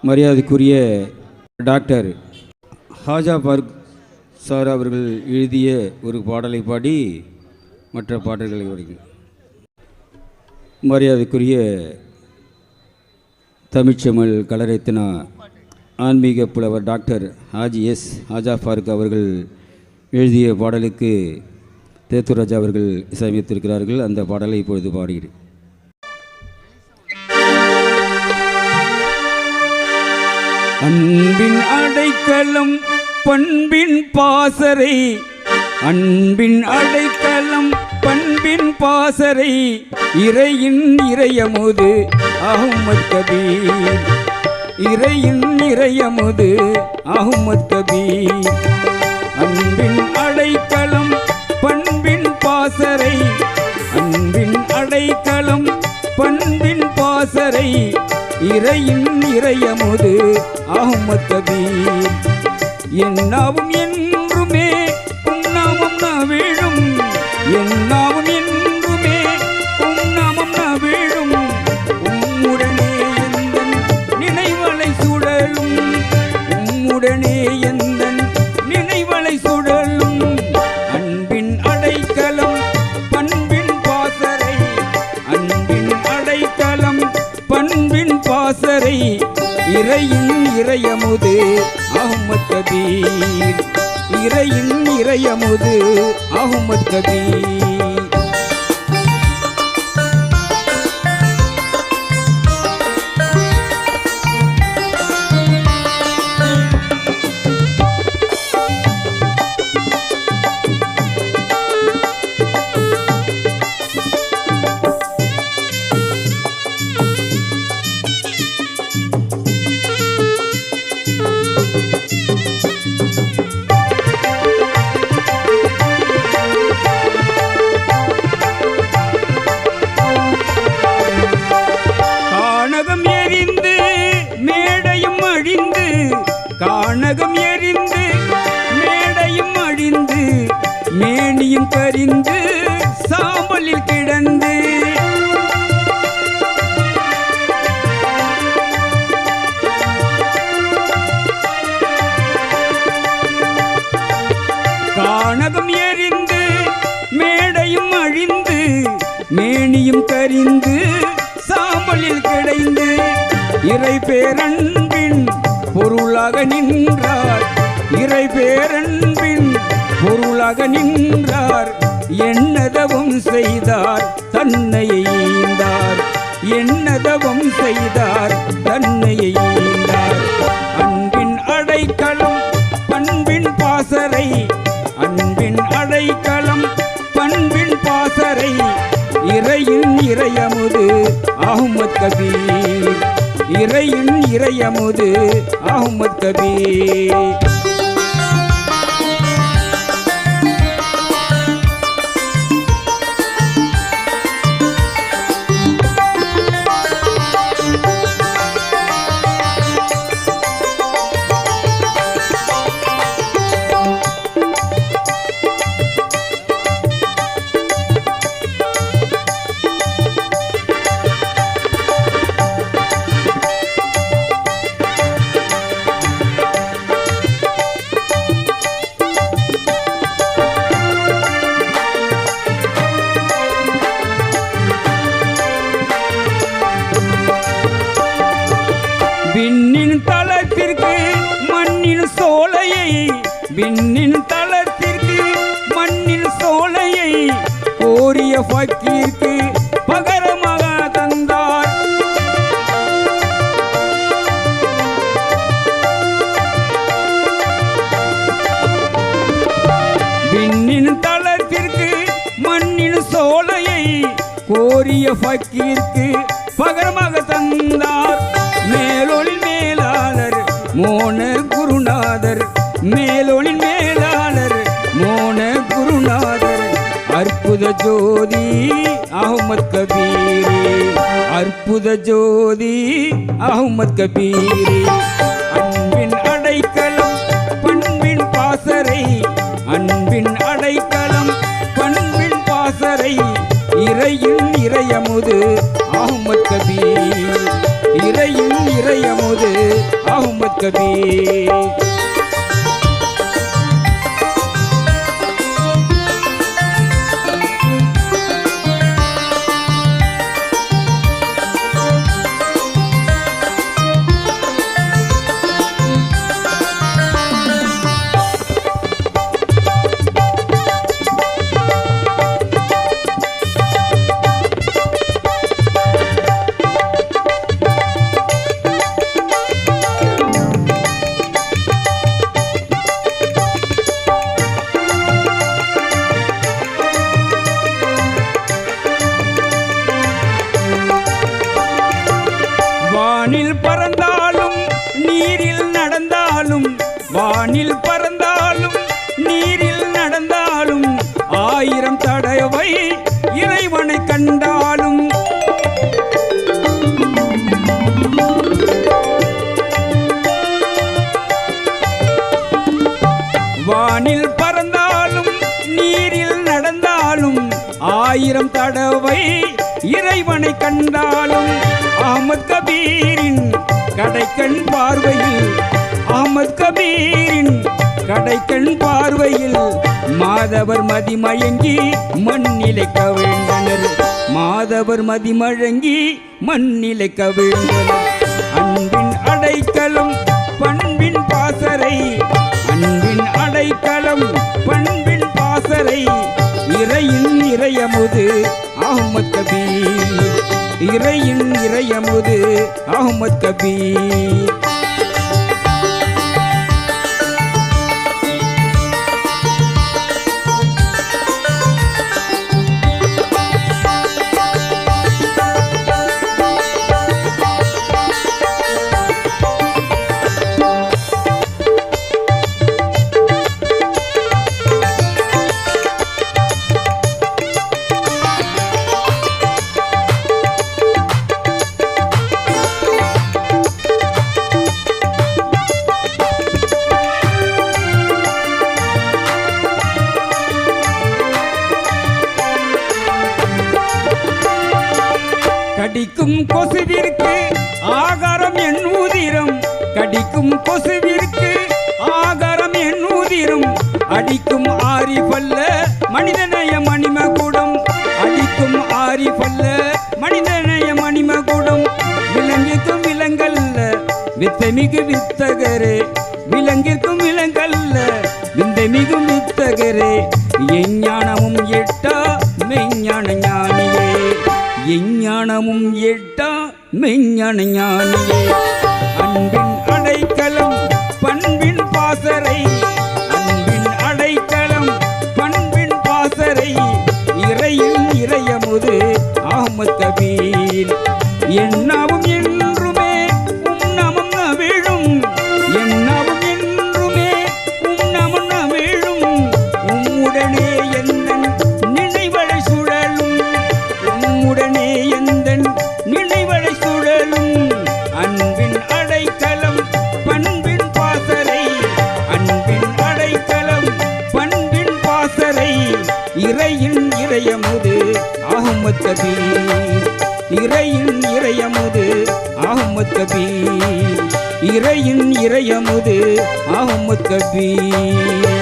மரியாதைக்குரிய doctor Haja Farooq sir அவர்கள் எழுதிய ஒரு பாடலை பாடி மற்ற பாடல்களை வருகிறேன். மரியாதைக்குரிய தமிழ்ச்செம்மல் கலரத்தினா ஆன்மீக புலவர் டாக்டர் ஹாஜி எஸ் ஹாஜா ஃபாரூக் அவர்கள் எழுதிய பாடலுக்கு தேத்துராஜா அவர்கள் இசையமைத்திருக்கிறார்கள். அந்த பாடலை இப்பொழுது பாடுகிறேன். அன்பின் அடைக்கலம் பண்பின் பாசறை, அன்பின் அடைக்கலம் பண்பின் பாசறை, இறையின் இறையமுது அஹ்மத் கபீர், இறையின் இறையமுது அஹ்மத் கபீர். அன்பின் அடைக்கலம் பண்பின் பாசறை, அன்பின் அடைக்கலம் பண்பின் பாசறை, இறையின் இறையமுது அஹ்மத் கபீர். என்னாவும் என்றுமே உன்னாமம் நவிழும், என்னாவும் என்றுமே உன்னாமம் நவிழும், உம்முடனே எந்தன் நினைவலை சுழலும், உம்முடனே எந்தன் நினைவலை சுழலும். அன்பின் அடைக்கலம் பண்பின் பாசறை, அன்பின் அடைக்கலம் பண்பின் பாசறை, இறையின் இறையமுது அஹ்மத் கபீர், இறையின் இறையமுது அஹ்மத் கபீர். கானகம் எரிந்து மேடையும் அழிந்து மேனியும் கரிந்து சாம்பலில் கிடந்து, கானகம் எரிந்து மேடையும் அழிந்து மேனியும் கரிந்து சாம்பலில் கிடைந்து, இறை பேரன்பின் பொருளாக நின்றார், இறை பேரன்பின் பொருளாக நின்றார். என்னதவம் செய்தார் தன்னையை ஈந்தார், என்னதவம் செய்தார் தன்னையை ஈந்தார். அன்பின் அடைக்கலம் பண்பின் பாசறை, அன்பின் அடைக்கலம் பண்பின் பாசறை, இறையின் இறையமுது அஹ்மத் கபீர், இறையின் இறையமுது அஹ்மத் கபீர். விண்ணின் தளத்திற்கு மண்ணின் சோலையை, விண்ணின் தளத்திற்கு மண்ணின் சோலையை கோரிய ஃபக்கீருக்கு பகரமாக தந்தார். விண்ணின் தளத்திற்கு மண்ணின் சோலையை கோரிய ஃபக்கீருக்கு பகரமாக தந்தார். மேலொளி மேலாளர் மோன குருநாதர், மேலொளி மேலாளர் மோன குருநாதர், அற்புத ஜோதி அஹ்மத் கபீர், அற்புத ஜோதி அஹ்மத் கபீர். அன்பின் அடைக்கலம் பண்பின் பாசறை, அன்பின் அடைக்கலம் பண்பின் பாசறை, இறையின் இறையமுது அஹ்மத் கபீர், இறையின் இறையமுது அஹ்மத் கபீர். வானில் பறந்தாலும் நீரில் நடந்தாலும், வானில் பறந்தாலும் நீரில் நடந்தாலும், 1000 தடவை இறைவனை கண்டாலும், வானில் பறந்தாலும் நீரில் நடந்தாலும், 1000 தடவை இறைவனை கண்டாலும், அஹ்மத் கபீரின் கடைக்கண் பார்வையில், அஹ்மத் கபீரின் கடைக்கண் பார்வையில் மாதவர் மதிமயங்கி மண்ணிலை கவிழ்ந்தனர், மாதவர் மதிமழங்கி மண்ணிலை கவிழ்ந்தனர். அன்பின் அடைக்கலம் பண்பின் பாசறை, அன்பின் அடைக்கலம் பண்பின் பாசறை, இறையின் இறையமுது அஹ்மத் கபீர், இறையின் இறையமுது அஹ்மத் கபீர். கடிக்கும் கொசுவிற்கு ஆகாரம் என் உதிரம், கடிக்கும் கொசுவிற்கு ஆகாரம் என் உதிரம், அடிக்கும் ஆரிஃபல்ல மனிதநேய மணிமகுடம், அடிக்கும் ஆரிஃபல்ல மனிதநேய மணிமகுடம், விலங்கிற்கும் விலங்கல்ல வித்தமிகு வித்தகரே, விலங்கிற்கும் விலங்கல்ல விந்தமிகு வித்தகரே, எஞ்ஞானமும் எட்டா மெஞ்ஞான ஞானியே, எஞ்ஞானமும் எட்டா மெஞ்ஞான ஞானியே. அன்பின் அடைக்கலம் பண்பின் பாசறை, அன்பின் அடைக்கலம் பண்பின் பாசறை, இறையின் இறையமுது அஹ்மத் கபீர். என்னாவும் என்றுமே உன்னமும் நவிழும், என்னாவும் என்றுமே உன்னமும் நவிழும், உம்முடனே எந்தன் நினைவழை சுழலும், உம்முடனே எந்தன் நினைவழை சுழலும். அன்பின் அடைக்கலம் பண்பின் பாசறை, அன்பின் அடைக்கலம் பண்பின் பாசறை, இறையின் இறையமுது அஹ்மத் கபீர், இறையின் இறையமுது அஹ்மத் கபீர், இறையின் இறையமுது அஹ்மத் கபீர்.